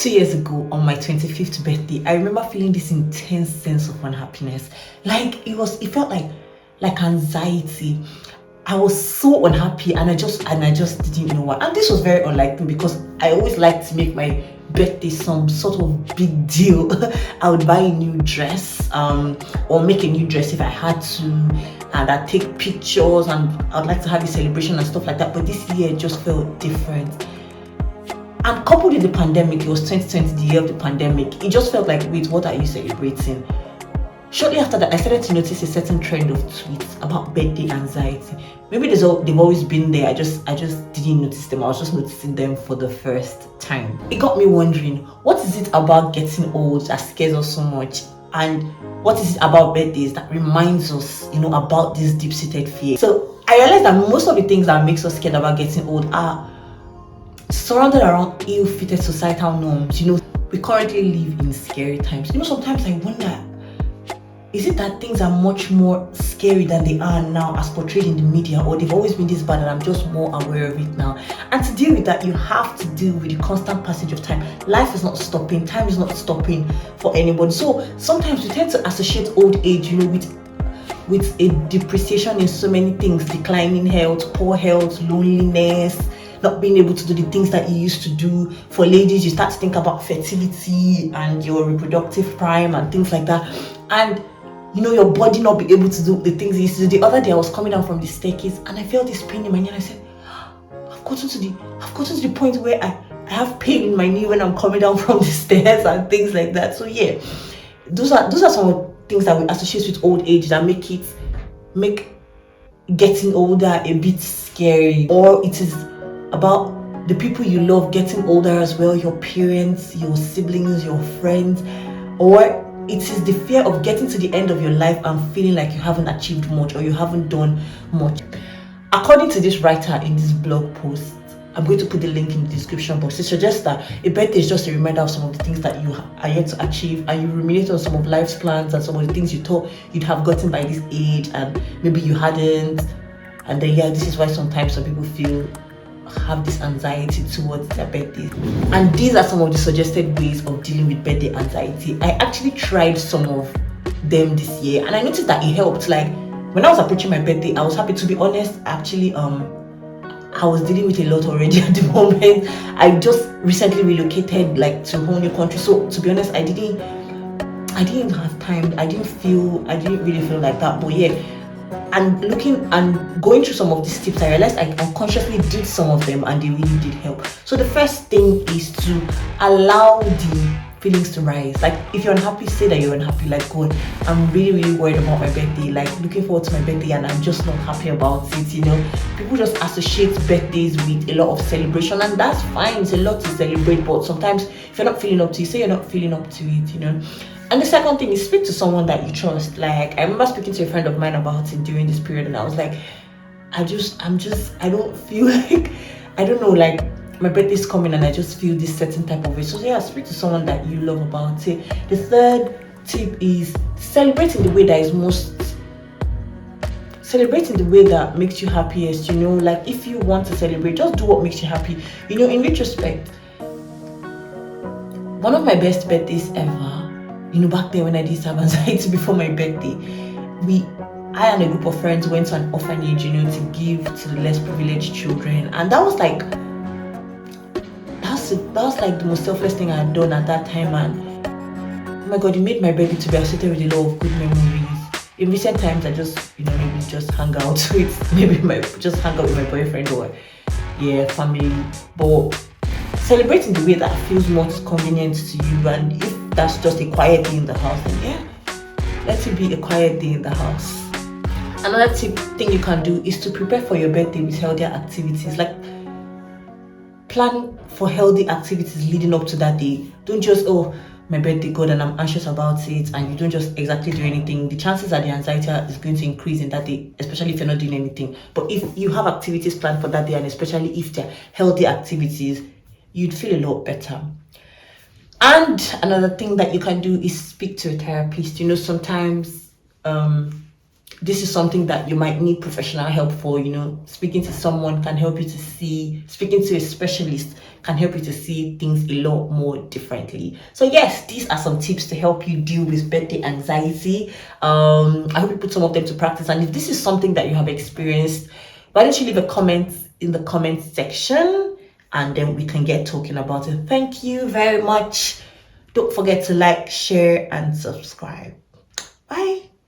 2 years ago on my 25th birthday, I remember feeling this intense sense of unhappiness. Like it felt like anxiety. I was so unhappy and I just didn't know what. And this was very unlike me because I always like to make my birthday some sort of big deal. I would buy a new dress, or make a new dress if I had to, and I'd take pictures and I'd like to have a celebration and stuff like that. But this year it just felt different. And coupled with the pandemic, it was 2020, the year of the pandemic, it just felt like, wait, what are you celebrating? Shortly after that, I started to notice a certain trend of tweets about birthday anxiety. Maybe they've always been there. I just didn't notice them. I was just noticing them for the first time. It got me wondering, what is it about getting old that scares us so much? And what is it about birthdays that reminds us, about this deep-seated fear? So I realized that most of the things that makes us scared about getting old are surrounded around ill-fitted societal norms. We currently live in scary times. Sometimes I wonder, is it that things are much more scary than they are now as portrayed in the media, or they've always been this bad and I'm just more aware of it now? And to deal with that, you have to deal with the constant passage of time. Life is not stopping, time is not stopping for anybody. So sometimes we tend to associate old age, with a depreciation in so many things: declining health, poor health, loneliness, not being able to do the things that you used to do. For ladies, you start to think about fertility and your reproductive prime and things like that. And your body not be able to do the things it used to do. The other day I was coming down from the staircase and I felt this pain in my knee and I said, I've gotten to the point where I have pain in my knee when I'm coming down from the stairs and things like that. So yeah, those are some of the things that we associate with old age that make getting older a bit scary. Or it is about the people you love getting older as well, your parents, your siblings, your friends. Or it is the fear of getting to the end of your life and feeling like you haven't achieved much or you haven't done much. According to this writer in this blog post, I'm going to put the link in the description box. It suggests that a birthday is just a reminder of some of the things that you are yet to achieve, and you ruminate on some of life's plans and some of the things you thought you'd have gotten by this age and maybe you hadn't. And then this is why sometimes some people have this anxiety towards their birthdays. And these are some of the suggested ways of dealing with birthday anxiety. I actually tried some of them this year and I noticed that it helped. Like when I was approaching my birthday, I was happy. To be honest, actually I was dealing with a lot already at the moment. I just recently relocated to a whole new country, so to be honest, I didn't have time. I didn't really feel like that. But yeah, and looking and going through some of these tips, I realized I unconsciously did some of them and they really did help. So the first thing is to allow the feelings to rise. Like if you're unhappy, say that you're unhappy. Like, God, I'm really, really worried about my birthday. Like looking forward to my birthday and I'm just not happy about it. People just associate birthdays with a lot of celebration, and that's fine. It's a lot to celebrate, but sometimes if you're not feeling up to it, say you're not feeling up to it. And the second thing is speak to someone that you trust. Like I remember speaking to a friend of mine about it during this period, and I was like, I don't feel like, I don't know, like my birthday's coming and I just feel this certain type of way. So yeah, speak to someone that you love about it. The third tip is celebrating the way that makes you happiest. Like if you want to celebrate, just do what makes you happy. In retrospect, one of my best birthdays ever, back then when I did have anxiety before my birthday, I and a group of friends went to an orphanage, to give to the less privileged children. And that was like the most selfless thing I had done at that time. And oh my God, it made my birthday to be associated with a lot of good memories. In recent times, I just, maybe just hang out with my boyfriend or family. But celebrating the way that feels most convenient to you, and if that's just a quiet day in the house, then let it be a quiet day in the house. Another thing you can do is to prepare for your birthday with healthier activities. Like plan for healthy activities leading up to that day. Don't just, my birthday, God, and I'm anxious about it, and you don't just exactly do anything. The chances that the anxiety is going to increase in that day, especially if you're not doing anything. But if you have activities planned for that day, and especially if they're healthy activities, you'd feel a lot better. And another thing that you can do is speak to a therapist. Sometimes this is something that you might need professional help for. Speaking to someone can help you to see, speaking to a specialist can help you to see things a lot more differently. So yes, these are some tips to help you deal with birthday anxiety. I hope you put some of them to practice, and if this is something that you have experienced, why don't you leave a comment in the comment section, and then we can get talking about it. Thank you very much. Don't forget to like, share, and subscribe. Bye.